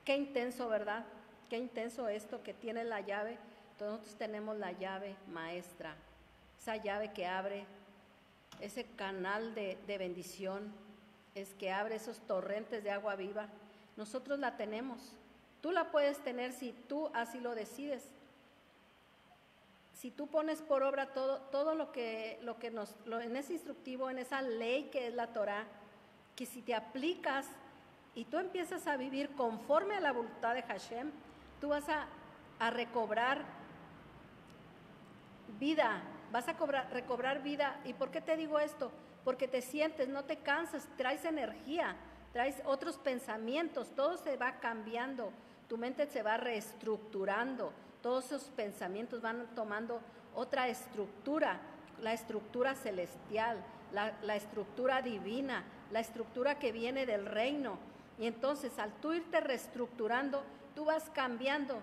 Qué intenso, ¿verdad? Qué intenso esto, que tiene la llave. Nosotros tenemos la llave maestra, esa llave que abre ese canal de bendición, es que abre esos torrentes de agua viva. Nosotros la tenemos. Tú la puedes tener si tú así lo decides. Si tú pones por obra todo lo que en ese instructivo, en esa ley que es la Torah, que si te aplicas y tú empiezas a vivir conforme a la voluntad de Hashem, tú vas a recobrar vida, vas a recobrar vida. ¿Y por qué te digo esto? Porque te sientes, no te cansas, traes energía, traes otros pensamientos, todo se va cambiando, tu mente se va reestructurando, todos esos pensamientos van tomando otra estructura, la estructura celestial, la estructura divina, la estructura que viene del reino. Y entonces, al tú irte reestructurando, tú vas cambiando.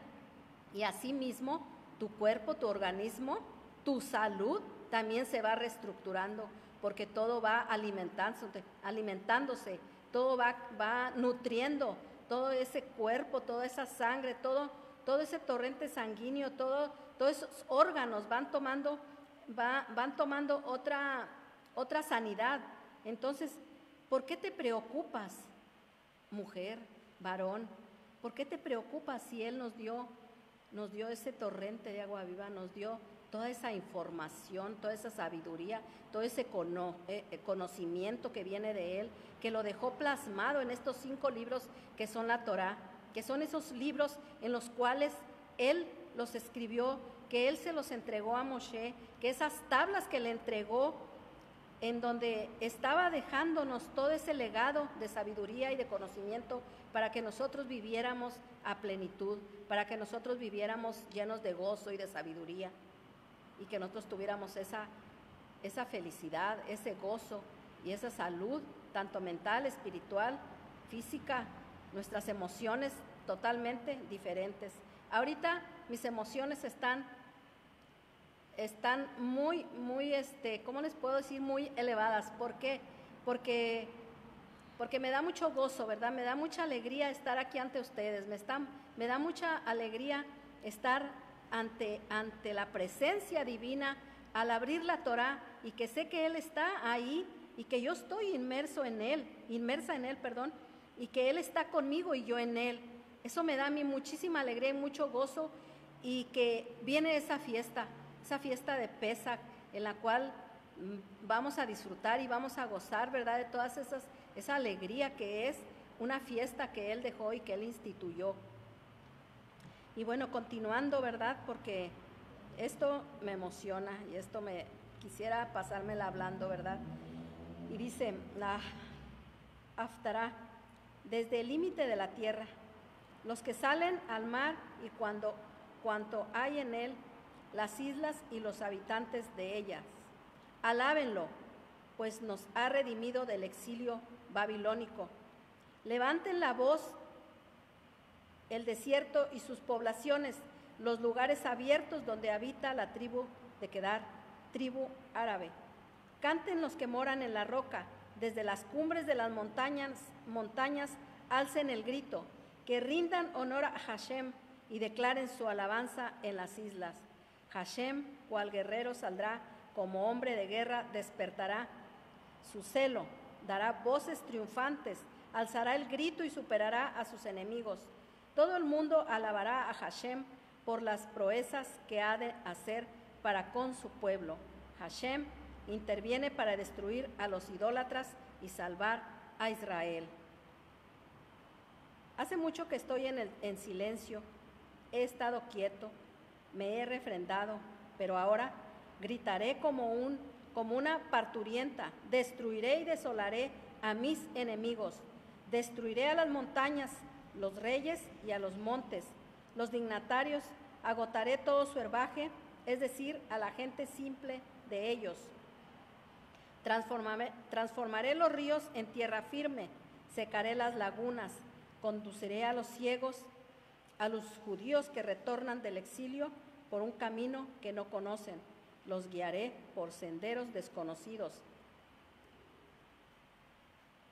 Y asimismo, tu cuerpo, tu organismo, tu salud también se va reestructurando, porque todo va alimentándose, todo va nutriendo todo ese cuerpo, toda esa sangre, todo ese torrente sanguíneo, todos esos órganos van tomando otra sanidad. Entonces, ¿por qué te preocupas, mujer, varón? ¿Por qué te preocupas si Él nos dio ese torrente de agua viva, nos dio toda esa información, toda esa sabiduría, todo ese conocimiento que viene de Él, que lo dejó plasmado en estos 5 libros que son la Torá, que son esos libros en los cuales Él los escribió, que Él se los entregó a Moshe, que esas tablas que le entregó, en donde estaba dejándonos todo ese legado de sabiduría y de conocimiento para que nosotros viviéramos a plenitud, para que nosotros viviéramos llenos de gozo y de sabiduría, y que nosotros tuviéramos esa felicidad, ese gozo y esa salud, tanto mental, espiritual, física, nuestras emociones totalmente diferentes. Ahorita mis emociones están muy, ¿cómo les puedo decir? Muy elevadas. ¿Por qué? Porque me da mucho gozo, ¿verdad? Me da mucha alegría estar aquí ante ustedes. Me da mucha alegría estar ante la presencia divina al abrir la Torá, y que sé que Él está ahí y que yo estoy inmersa en Él, y que Él está conmigo y yo en Él. Eso me da a mí muchísima alegría y mucho gozo, y que viene esa fiesta de Pesaj, en la cual vamos a disfrutar y vamos a gozar, ¿verdad?, de todas esa alegría que es una fiesta que Él dejó y que Él instituyó. Y bueno, continuando, ¿verdad?, porque esto me emociona y esto me quisiera pasármela hablando, ¿verdad? Y dice la Haftará: desde el límite de la tierra, los que salen al mar y cuanto hay en él, las islas y los habitantes de ellas, alábenlo, pues nos ha redimido del exilio babilónico. Levanten la voz el desierto y sus poblaciones, los lugares abiertos donde habita la tribu de Kedar, tribu árabe. Canten los que moran en la roca, desde las cumbres de las montañas alcen el grito, que rindan honor a Hashem y declaren su alabanza en las islas. Hashem, cual guerrero, saldrá, como hombre de guerra despertará su celo, dará voces triunfantes, alzará el grito y superará a sus enemigos. Todo el mundo alabará a Hashem por las proezas que ha de hacer para con su pueblo. Hashem interviene para destruir a los idólatras y salvar a Israel. Hace mucho que estoy en silencio, he estado quieto, me he refrendado, pero ahora gritaré como una parturienta, destruiré y desolaré a mis enemigos, destruiré a las montañas, los reyes y a los montes, los dignatarios, agotaré todo su herbaje, es decir, a la gente simple de ellos. Transformaré los ríos en tierra firme, secaré las lagunas, conduciré a los ciegos, a los judíos que retornan del exilio por un camino que no conocen, los guiaré por senderos desconocidos.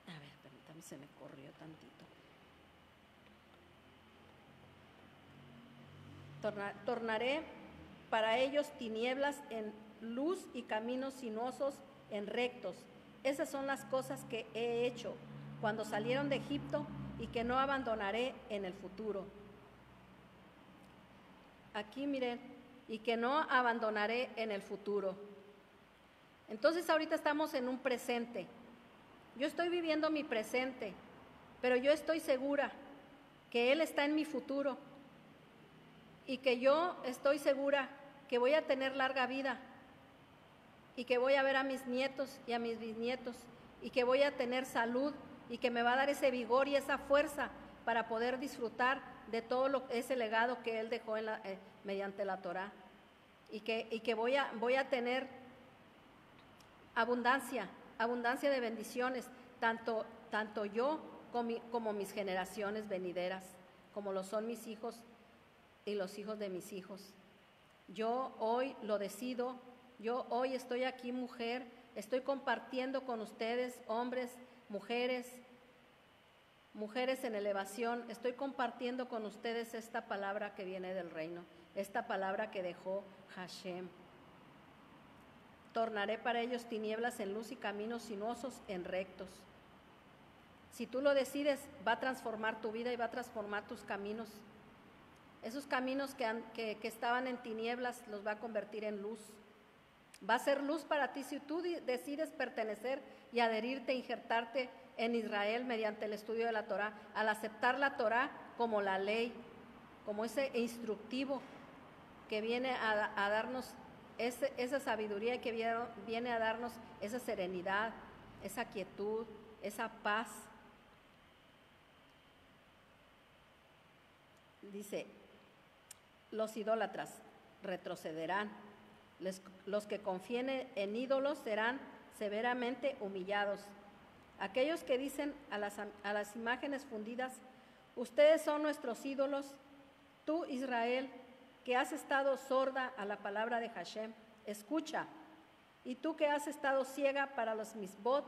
A ver, permítame, se me corrió tantito. Tornaré para ellos tinieblas en luz y caminos sinuosos en rectos. Esas son las cosas que he hecho cuando salieron de Egipto y que no abandonaré en el futuro. Aquí miren, y que no abandonaré en el futuro. Entonces ahorita estamos en un presente. Yo estoy viviendo mi presente, pero yo estoy segura que Él está en mi futuro y que yo estoy segura que voy a tener larga vida y que voy a ver a mis nietos y a mis bisnietos y que voy a tener salud y que me va a dar ese vigor y esa fuerza para poder disfrutar de todo ese legado que Él dejó mediante la Torá, y que voy a tener abundancia de bendiciones, tanto yo como mis generaciones venideras, como lo son mis hijos y los hijos de mis hijos. Yo hoy lo decido, yo hoy estoy aquí, mujer, estoy compartiendo con ustedes, hombres, mujeres, Mujeres en elevación, estoy compartiendo con ustedes esta palabra que viene del reino, esta palabra que dejó Hashem. Tornaré para ellos tinieblas en luz y caminos sinuosos en rectos. Si tú lo decides, va a transformar tu vida y va a transformar tus caminos. Esos caminos que estaban en tinieblas los va a convertir en luz. Va a ser luz para ti si tú decides pertenecer y adherirte, injertarte en Israel mediante el estudio de la Torá, al aceptar la Torá como la ley, como ese instructivo que viene a darnos esa sabiduría y que viene a darnos esa serenidad, esa quietud, esa paz. Dice, los idólatras retrocederán, los que confíen en ídolos serán severamente humillados. Aquellos que dicen a las imágenes fundidas, ustedes son nuestros ídolos, tú Israel, que has estado sorda a la palabra de Hashem, escucha, y tú que has estado ciega para los misbot,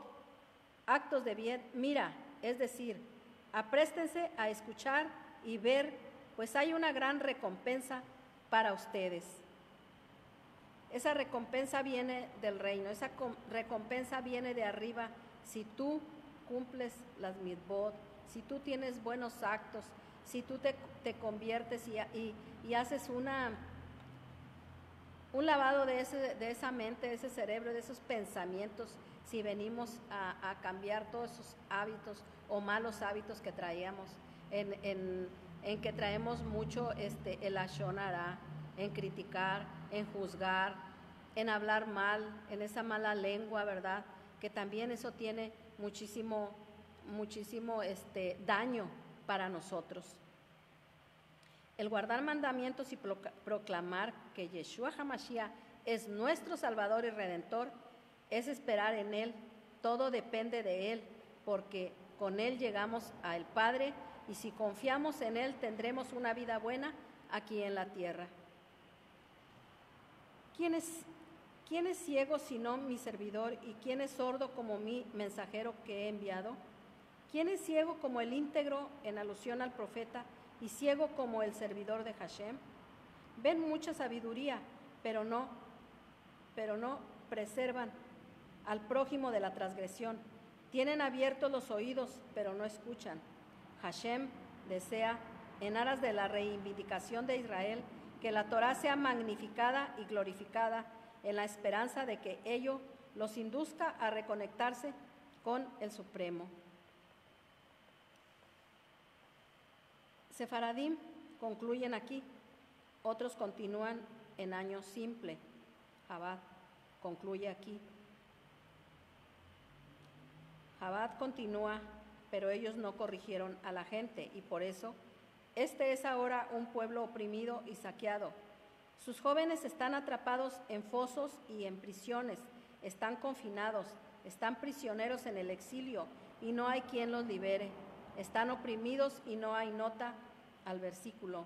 actos de bien, mira, es decir, apréstense a escuchar y ver, pues hay una gran recompensa para ustedes. Esa recompensa viene del reino, esa recompensa viene de arriba. Si tú cumples las mitzvot, si tú tienes buenos actos, si tú te conviertes y haces un lavado de esa mente, de ese cerebro, de esos pensamientos, si venimos a cambiar todos esos hábitos o malos hábitos que traíamos, en que traemos mucho el lashon hara, en criticar, en juzgar, en hablar mal, en esa mala lengua, ¿verdad? Que también eso tiene muchísimo daño para nosotros. El guardar mandamientos y proclamar que Yeshua HaMashiach es nuestro Salvador y Redentor es esperar en Él. Todo depende de Él, porque con Él llegamos al Padre y si confiamos en Él tendremos una vida buena aquí en la tierra. ¿Quién es ciego sino mi servidor y quién es sordo como mi mensajero que he enviado? ¿Quién es ciego como el íntegro en alusión al profeta y ciego como el servidor de Hashem? Ven mucha sabiduría, pero no preservan al prójimo de la transgresión. Tienen abiertos los oídos, pero no escuchan. Hashem desea, en aras de la reivindicación de Israel, que la Torá sea magnificada y glorificada en la esperanza de que ello los induzca a reconectarse con el Supremo. Sefaradim concluyen aquí, otros continúan en año simple. Chabad concluye aquí. Chabad continúa, pero ellos no corrigieron a la gente y por eso este es ahora un pueblo oprimido y saqueado. Sus jóvenes están atrapados en fosos y en prisiones, están confinados, están prisioneros en el exilio y no hay quien los libere. Están oprimidos y no hay nota al versículo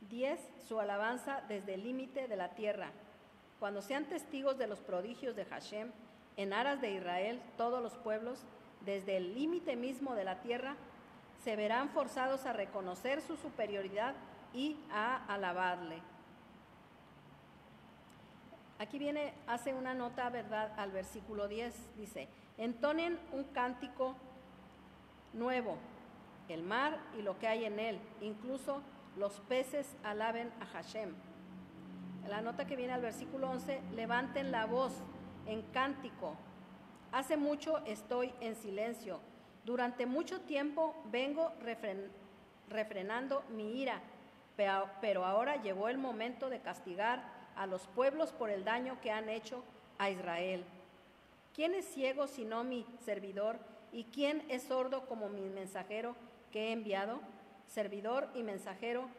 10, su alabanza desde el límite de la tierra. Cuando sean testigos de los prodigios de Hashem, en aras de Israel, todos los pueblos, desde el límite mismo de la tierra, se verán forzados a reconocer su superioridad y a alabarle. Aquí hace una nota, ¿verdad?, al versículo 10, dice, entonen un cántico nuevo, el mar y lo que hay en él, incluso los peces alaben a Hashem. La nota que viene al versículo 11, levanten la voz en cántico. Hace mucho estoy en silencio. Durante mucho tiempo vengo refrenando mi ira, pero ahora llegó el momento de castigar a los pueblos por el daño que han hecho a Israel. ¿Quién es ciego sino mi servidor? ¿Y quién es sordo como mi mensajero que he enviado? Servidor y mensajero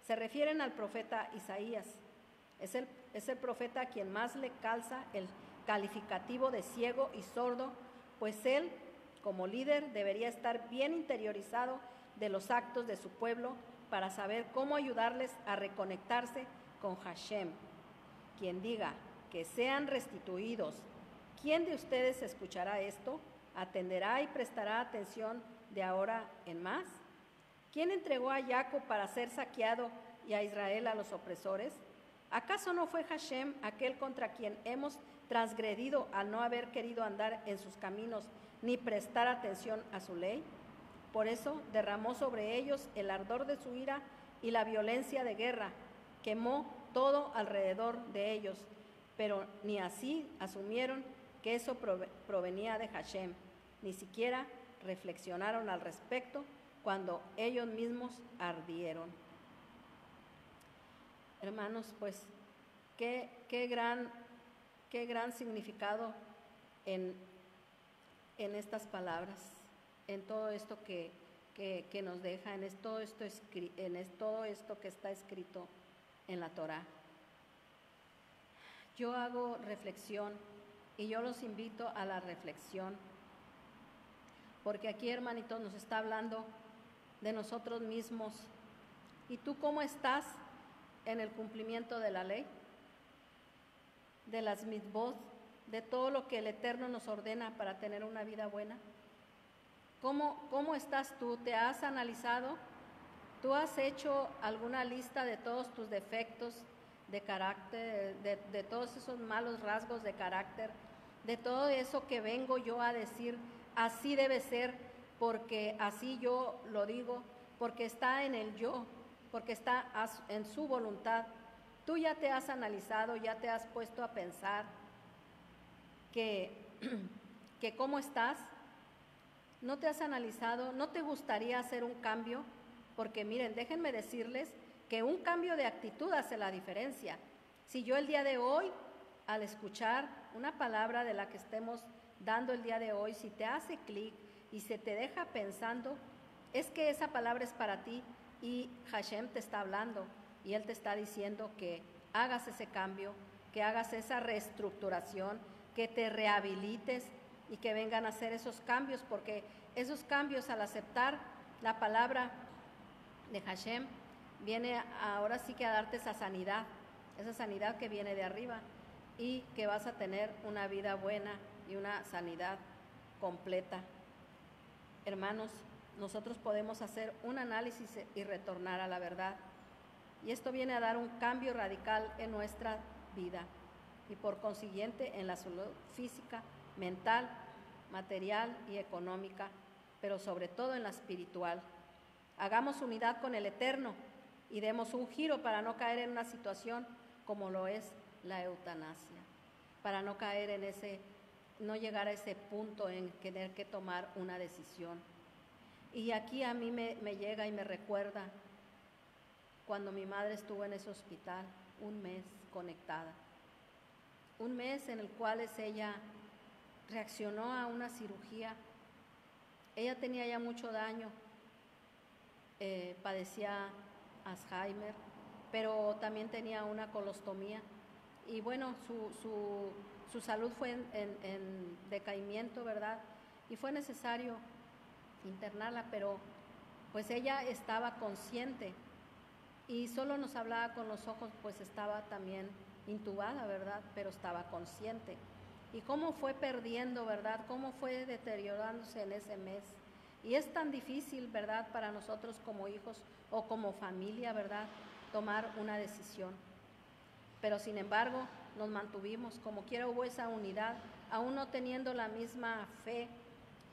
se refieren al profeta Isaías. Es el profeta a quien más le calza el calificativo de ciego y sordo, pues él, como líder, debería estar bien interiorizado de los actos de su pueblo para saber cómo ayudarles a reconectarse con Hashem. Quien diga que sean restituidos, ¿quién de ustedes escuchará esto? Atenderá y prestará atención de ahora en más? ¿Quién entregó a Jacob para ser saqueado y a Israel a los opresores? ¿Acaso no fue Hashem aquel contra quien hemos transgredido al no haber querido andar en sus caminos ni prestar atención a su ley? Por eso derramó sobre ellos el ardor de su ira y la violencia de guerra, quemó todo alrededor de ellos, pero ni así asumieron que eso provenía de Hashem, ni siquiera reflexionaron al respecto cuando ellos mismos ardieron. Hermanos, pues qué gran significado en estas palabras, en todo esto que nos deja, en todo esto que está escrito en la Torá. Yo hago reflexión y yo los invito a la reflexión, porque aquí, hermanitos, nos está hablando de nosotros mismos. ¿Y tú cómo estás en el cumplimiento de la ley, de las mitzvot, de todo lo que el Eterno nos ordena para tener una vida buena? ¿Cómo estás tú? ¿Te has analizado? ¿Tú has hecho alguna lista de todos tus defectos de carácter, de todos esos malos rasgos de carácter, de todo eso que vengo yo a decir, así debe ser, porque así yo lo digo, porque está en el yo, porque está en su voluntad? Tú ya te has analizado, ya te has puesto a pensar que cómo estás. ¿No te has analizado? ¿No te gustaría hacer un cambio? Porque miren, déjenme decirles que un cambio de actitud hace la diferencia. Si yo el día de hoy, al escuchar una palabra de la que estemos dando el día de hoy, si te hace clic y se te deja pensando, es que esa palabra es para ti y Hashem te está hablando y Él te está diciendo que hagas ese cambio, que hagas esa reestructuración, que te rehabilites y que vengan a hacer esos cambios, porque esos cambios, al aceptar la palabra de Hashem, viene ahora sí que a darte esa sanidad que viene de arriba, y que vas a tener una vida buena y una sanidad completa. Hermanos, nosotros podemos hacer un análisis y retornar a la verdad, y esto viene a dar un cambio radical en nuestra vida y por consiguiente en la salud física, mental, material y económica, pero sobre todo en la espiritual. Hagamos unidad con el Eterno y demos un giro para no caer en una situación como lo es la eutanasia, para no caer no llegar a ese punto en tener que tomar una decisión. Y aquí a mí me llega y me recuerda cuando mi madre estuvo en ese hospital, un mes conectada, un mes en el cual ella reaccionó a una cirugía. Ella tenía ya mucho daño, padecía Alzheimer, pero también tenía una colostomía, y bueno, su salud fue en decaimiento, ¿verdad? Y fue necesario internarla, pero pues ella estaba consciente y solo nos hablaba con los ojos, pues estaba también intubada, ¿verdad? Pero estaba consciente. Y cómo fue perdiendo, ¿verdad? Cómo fue deteriorándose en ese mes. Y es tan difícil, ¿verdad?, para nosotros como hijos o como familia, ¿verdad?, tomar una decisión. Pero sin embargo, nos mantuvimos, como quiera hubo esa unidad, aún no teniendo la misma fe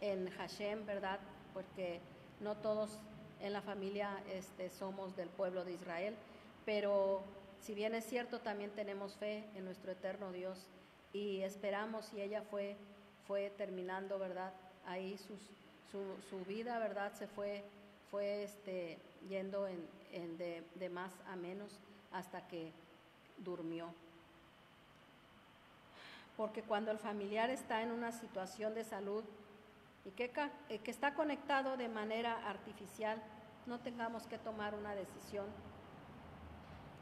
en Hashem, ¿verdad?, porque no todos en la familia somos del pueblo de Israel, pero si bien es cierto, también tenemos fe en nuestro eterno Dios y esperamos, y ella fue terminando, ¿verdad?, ahí su vida, ¿verdad?, se fue yendo de más a menos hasta que durmió. Porque cuando el familiar está en una situación de salud y que está conectado de manera artificial, no tengamos que tomar una decisión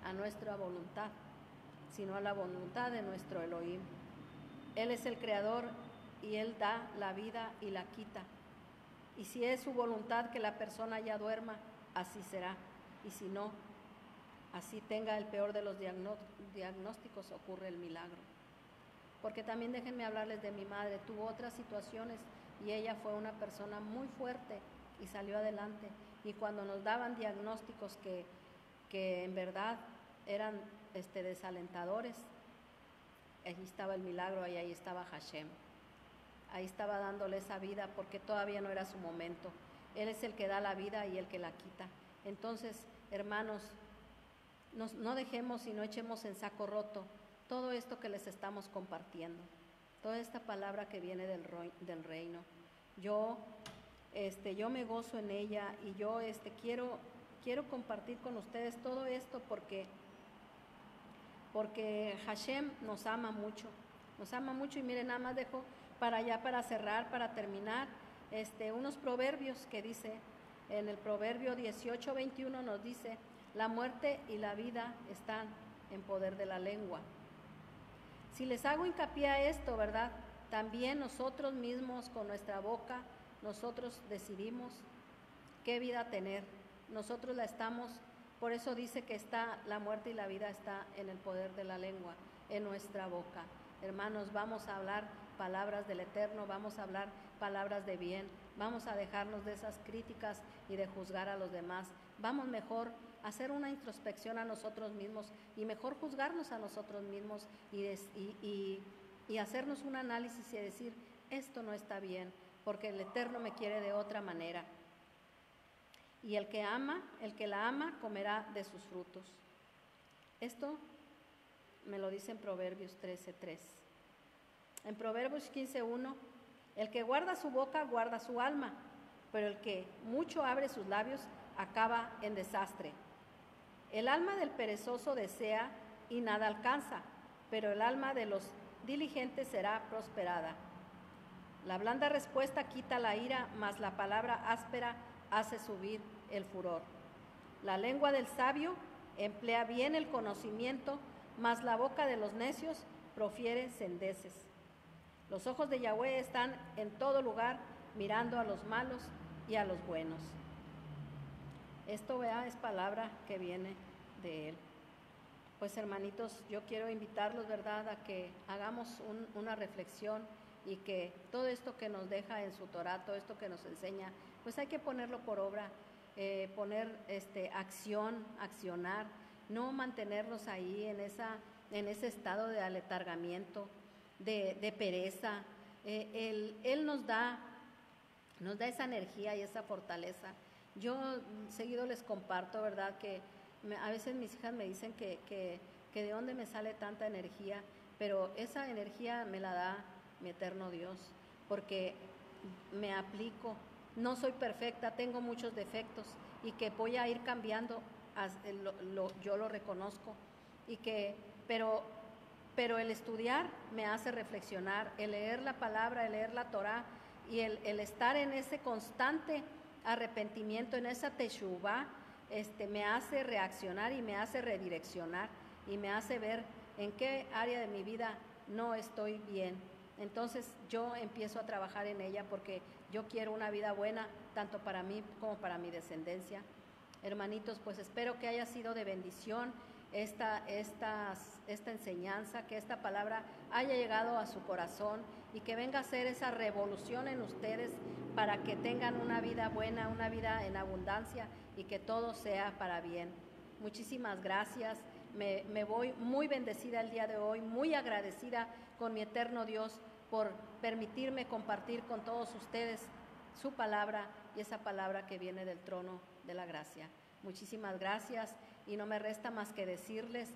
a nuestra voluntad, sino a la voluntad de nuestro Elohim. Él es el creador y Él da la vida y la quita. Y si es su voluntad que la persona ya duerma, así será. Y si no, así tenga el peor de los diagnósticos, ocurre el milagro. Porque también déjenme hablarles de mi madre. Tuvo otras situaciones y ella fue una persona muy fuerte y salió adelante. Y cuando nos daban diagnósticos que en verdad eran desalentadores, ahí estaba el milagro y ahí estaba Hashem. Ahí estaba dándole esa vida porque todavía no era su momento. Él es el que da la vida y el que la quita. Entonces, hermanos, no dejemos y no echemos en saco roto todo esto que les estamos compartiendo, toda esta palabra que viene del reino. Yo me gozo en ella y yo quiero compartir con ustedes todo esto porque Hashem nos ama mucho y miren, nada más dejo para cerrar, para terminar, unos proverbios que dice, en el proverbio 18:21 nos dice, la muerte y la vida están en poder de la lengua. Si les hago hincapié a esto, ¿verdad? También nosotros mismos con nuestra boca, nosotros decidimos qué vida tener. Nosotros por eso dice que la muerte y la vida está en el poder de la lengua, en nuestra boca. Hermanos, vamos a hablar palabras del Eterno, vamos a hablar palabras de bien, vamos a dejarnos de esas críticas y de juzgar a los demás. Vamos mejor a hacer una introspección a nosotros mismos y mejor juzgarnos a nosotros mismos y hacernos un análisis y decir, esto no está bien, porque el Eterno me quiere de otra manera. Y el que la ama, comerá de sus frutos. Esto me lo dice en Proverbios 13:3. En Proverbios 15:1, el que guarda su boca, guarda su alma, pero el que mucho abre sus labios, acaba en desastre. El alma del perezoso desea y nada alcanza, pero el alma de los diligentes será prosperada. La blanda respuesta quita la ira, mas la palabra áspera hace subir el furor. La lengua del sabio emplea bien el conocimiento, mas la boca de los necios profiere sandeces. Los ojos de Yahweh están en todo lugar, mirando a los malos y a los buenos. Esto, es palabra que viene de Él. Pues, hermanitos, yo quiero invitarlos, ¿verdad?, a que hagamos una reflexión y que todo esto que nos deja en su Torá, todo esto que nos enseña, pues hay que ponerlo por obra, poner accionar, no mantenernos ahí en ese estado de aletargamiento, de pereza. Él nos da esa energía y esa fortaleza. Yo seguido les comparto, ¿verdad?, que a veces mis hijas me dicen que de dónde me sale tanta energía, pero esa energía me la da mi eterno Dios, porque me aplico. No soy perfecta, tengo muchos defectos y que voy a ir cambiando, yo lo reconozco, pero el estudiar me hace reflexionar, el leer la palabra, el leer la Torá y el estar en ese constante arrepentimiento, en esa teshuvá, me hace reaccionar y me hace redireccionar y me hace ver en qué área de mi vida no estoy bien. Entonces yo empiezo a trabajar en ella porque yo quiero una vida buena, tanto para mí como para mi descendencia. Hermanitos, pues espero que haya sido de bendición esta enseñanza, que esta palabra haya llegado a su corazón y que venga a ser esa revolución en ustedes para que tengan una vida buena, una vida en abundancia y que todo sea para bien. Muchísimas gracias. Me voy muy bendecida el día de hoy, muy agradecida con mi eterno Dios por permitirme compartir con todos ustedes su palabra y esa palabra que viene del trono de la gracia. Muchísimas gracias y no me resta más que decirles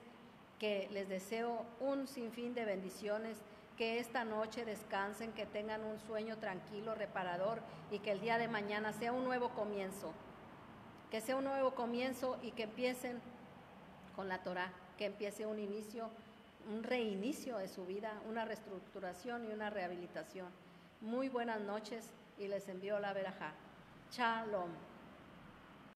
que les deseo un sinfín de bendiciones, que esta noche descansen, que tengan un sueño tranquilo, reparador y que el día de mañana sea un nuevo comienzo, que sea un nuevo comienzo y que empiecen con la Torá, que empiece un inicio, un reinicio de su vida, una reestructuración y una rehabilitación. Muy buenas noches y les envío la verajá. Shalom.